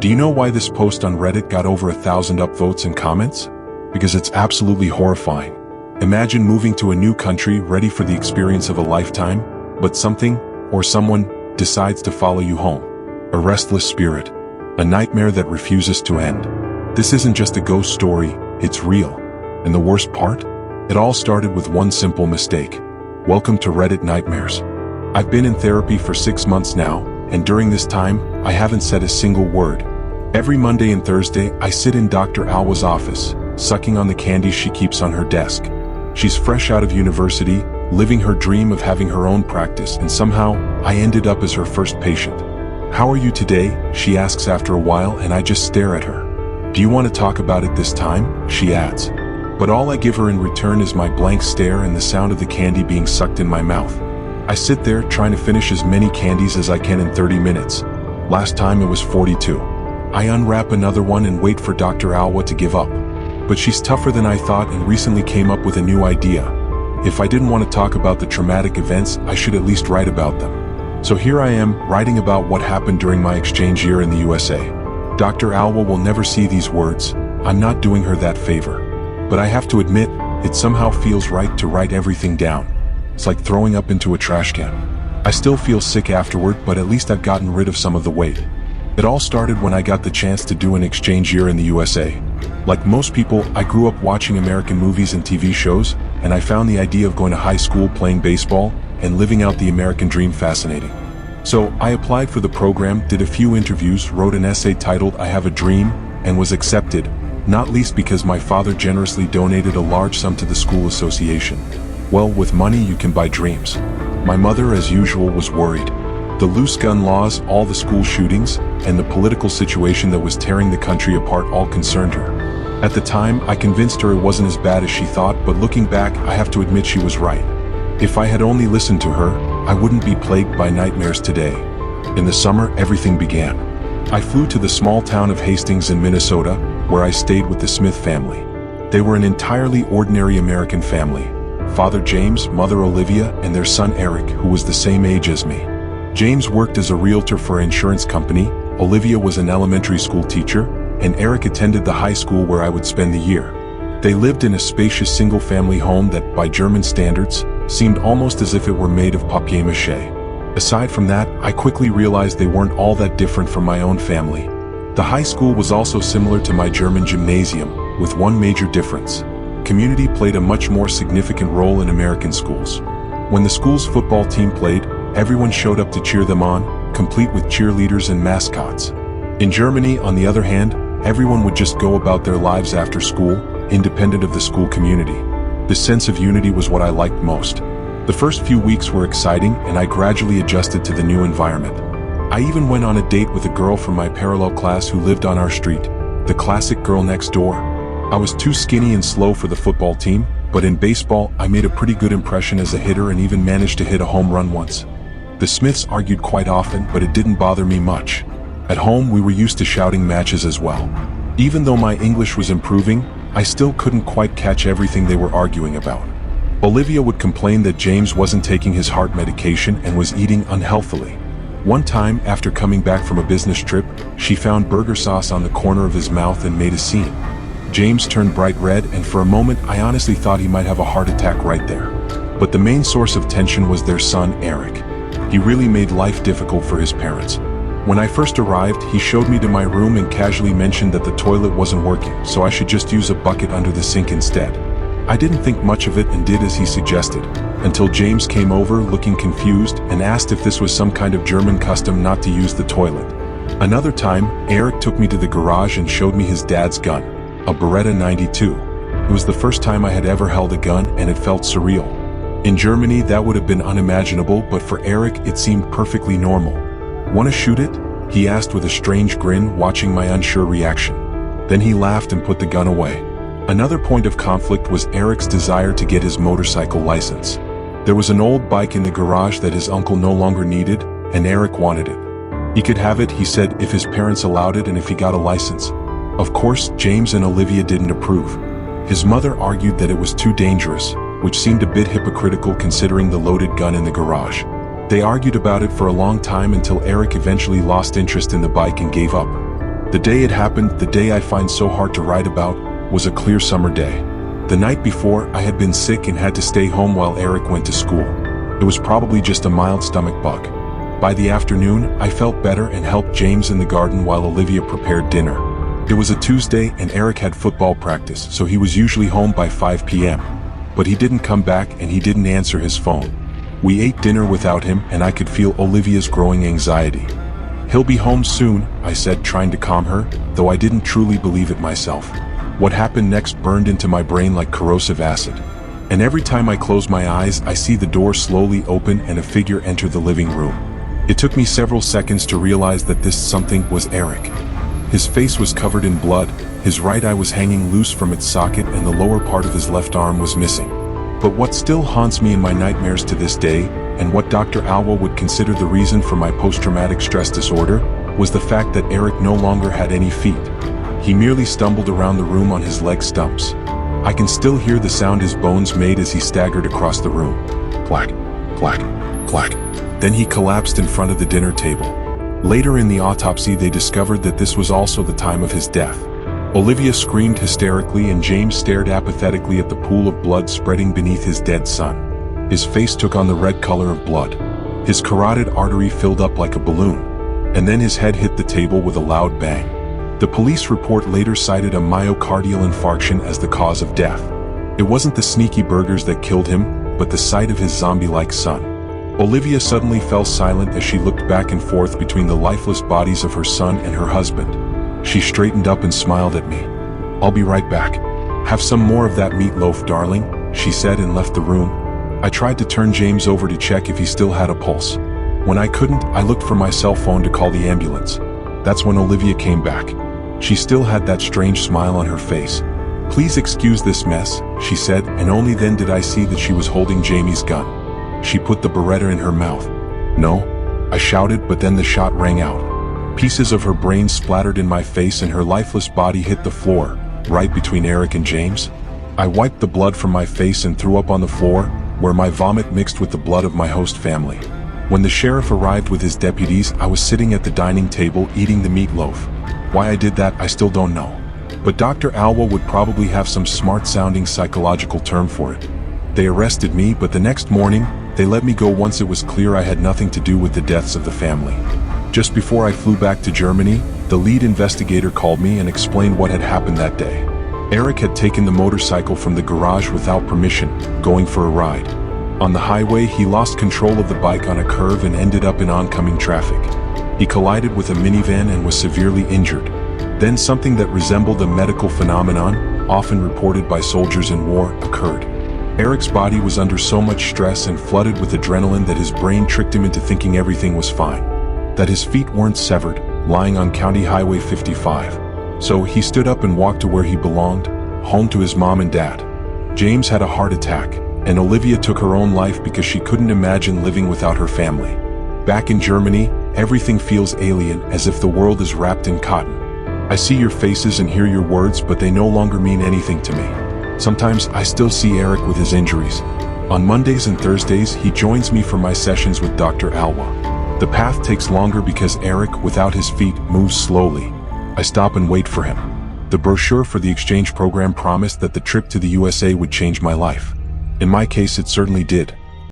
Do you know why this post on Reddit got over 1,000 upvotes and comments? Because it's absolutely horrifying. Imagine moving to a new country ready for the experience of a lifetime, but something or someone decides to follow you home. A restless spirit. A nightmare that refuses to end. This isn't just a ghost story, it's real. And the worst part? It all started with one simple mistake. Welcome to Reddit Nightmares. I've been in therapy for 6 months now, and during this time, I haven't said a single word. Every Monday and Thursday, I sit in Dr. Alwa's office, sucking on the candies she keeps on her desk. She's fresh out of university, living her dream of having her own practice, and somehow, I ended up as her first patient. "How are you today?" she asks after a while, and I just stare at her. "Do you want to talk about it this time?" she adds. But all I give her in return is my blank stare and the sound of the candy being sucked in my mouth. I sit there trying to finish as many candies as I can in 30 minutes. Last time it was 42. I unwrap another one and wait for Dr. Alwa to give up. But she's tougher than I thought and recently came up with a new idea. If I didn't want to talk about the traumatic events, I should at least write about them. So here I am, writing about what happened during my exchange year in the USA. Dr. Alwa will never see these words. I'm not doing her that favor. But I have to admit, it somehow feels right to write everything down. It's like throwing up into a trash can. I still feel sick afterward, but at least I've gotten rid of some of the weight. It all started when I got the chance to do an exchange year in the USA. Like most people, I grew up watching American movies and TV shows, and I found the idea of going to high school, playing baseball, and living out the American dream fascinating. So I applied for the program, did a few interviews, wrote an essay titled "I Have a Dream," and was accepted, not least because my father generously donated a large sum to the school association. Well, with money you can buy dreams. My mother, as usual, was worried. The loose gun laws, all the school shootings, and the political situation that was tearing the country apart all concerned her. At the time, I convinced her it wasn't as bad as she thought, but looking back, I have to admit she was right. If I had only listened to her, I wouldn't be plagued by nightmares today. In the summer, everything began. I flew to the small town of Hastings in Minnesota, where I stayed with the Smith family. They were an entirely ordinary American family. Father James, Mother Olivia, and their son Eric, who was the same age as me. James worked as a realtor for an insurance company, Olivia was an elementary school teacher, and Eric attended the high school where I would spend the year. They lived in a spacious single-family home that, by German standards, seemed almost as if it were made of papier-mâché. Aside from that, I quickly realized they weren't all that different from my own family. The high school was also similar to my German gymnasium, with one major difference. Community played a much more significant role in American schools. When the school's football team played, everyone showed up to cheer them on, complete with cheerleaders and mascots. In Germany, on the other hand, everyone would just go about their lives after school, independent of the school community. This sense of unity was what I liked most. The first few weeks were exciting, and I gradually adjusted to the new environment. I even went on a date with a girl from my parallel class who lived on our street, the classic girl next door. I was too skinny and slow for the football team, but in baseball, I made a pretty good impression as a hitter and even managed to hit a home run once. The Smiths argued quite often, but it didn't bother me much. At home, we were used to shouting matches as well. Even though my English was improving, I still couldn't quite catch everything they were arguing about. Olivia would complain that James wasn't taking his heart medication and was eating unhealthily. One time, after coming back from a business trip, she found burger sauce on the corner of his mouth and made a scene. James turned bright red, and for a moment I honestly thought he might have a heart attack right there. But the main source of tension was their son, Eric. He really made life difficult for his parents. When I first arrived, he showed me to my room and casually mentioned that the toilet wasn't working, so I should just use a bucket under the sink instead. I didn't think much of it and did as he suggested, until James came over looking confused and asked if this was some kind of German custom not to use the toilet. Another time, Eric took me to the garage and showed me his dad's gun, a Beretta 92. It was the first time I had ever held a gun, and it felt surreal. In Germany, that would have been unimaginable, but for Eric, it seemed perfectly normal. "Wanna shoot it?" he asked with a strange grin, watching my unsure reaction. Then he laughed and put the gun away. Another point of conflict was Eric's desire to get his motorcycle license. There was an old bike in the garage that his uncle no longer needed, and Eric wanted it. He could have it, he said, if his parents allowed it and if he got a license. Of course, James and Olivia didn't approve. His mother argued that it was too dangerous, which seemed a bit hypocritical considering the loaded gun in the garage. They argued about it for a long time until Eric eventually lost interest in the bike and gave up. The day it happened, the day I find so hard to write about, was a clear summer day. The night before, I had been sick and had to stay home while Eric went to school. It was probably just a mild stomach bug. By the afternoon, I felt better and helped James in the garden while Olivia prepared dinner. It was a Tuesday and Eric had football practice, so he was usually home by 5 p.m. But he didn't come back and he didn't answer his phone. We ate dinner without him and I could feel Olivia's growing anxiety. "He'll be home soon," I said, trying to calm her, though I didn't truly believe it myself. What happened next burned into my brain like corrosive acid. And every time I close my eyes, I see the door slowly open and a figure enter the living room. It took me several seconds to realize that this something was Eric. His face was covered in blood, his right eye was hanging loose from its socket and the lower part of his left arm was missing. But what still haunts me in my nightmares to this day, and what Dr. Alwa would consider the reason for my post-traumatic stress disorder, was the fact that Eric no longer had any feet. He merely stumbled around the room on his leg stumps. I can still hear the sound his bones made as he staggered across the room. Clack, clack, clack. Then he collapsed in front of the dinner table. Later in the autopsy, they discovered that this was also the time of his death. Olivia screamed hysterically and James stared apathetically at the pool of blood spreading beneath his dead son. His face took on the red color of blood. His carotid artery filled up like a balloon. And then his head hit the table with a loud bang. The police report later cited a myocardial infarction as the cause of death. It wasn't the sneaky burgers that killed him, but the sight of his zombie-like son. Olivia suddenly fell silent as she looked back and forth between the lifeless bodies of her son and her husband. She straightened up and smiled at me. "I'll be right back. Have some more of that meatloaf, darling," she said and left the room. I tried to turn James over to check if he still had a pulse. When I couldn't, I looked for my cell phone to call the ambulance. That's when Olivia came back. She still had that strange smile on her face. "Please excuse this mess," she said, and only then did I see that she was holding Jamie's gun. She put the Beretta in her mouth. "No," I shouted, but then the shot rang out. Pieces of her brain splattered in my face and her lifeless body hit the floor, right between Eric and James. I wiped the blood from my face and threw up on the floor, where my vomit mixed with the blood of my host family. When the sheriff arrived with his deputies, I was sitting at the dining table eating the meatloaf. Why I did that, I still don't know. But Dr. Alwa would probably have some smart-sounding psychological term for it. They arrested me, but the next morning, they let me go once it was clear I had nothing to do with the deaths of the family. Just before I flew back to Germany, the lead investigator called me and explained what had happened that day. Eric had taken the motorcycle from the garage without permission, going for a ride. On the highway, he lost control of the bike on a curve and ended up in oncoming traffic. He collided with a minivan and was severely injured. Then something that resembled a medical phenomenon, often reported by soldiers in war, occurred. Eric's body was under so much stress and flooded with adrenaline that his brain tricked him into thinking everything was fine. That his feet weren't severed, lying on County Highway 55. So he stood up and walked to where he belonged, home to his mom and dad. James had a heart attack, and Olivia took her own life because she couldn't imagine living without her family. Back in Germany, everything feels alien, as if the world is wrapped in cotton. I see your faces and hear your words, but they no longer mean anything to me. Sometimes I still see Eric with his injuries. On Mondays and Thursdays, he joins me for my sessions with Dr. Alwa. The path takes longer because Eric, without his feet, moves slowly. I stop and wait for him. The brochure for the exchange program promised that the trip to the USA would change my life. In my case, it certainly did.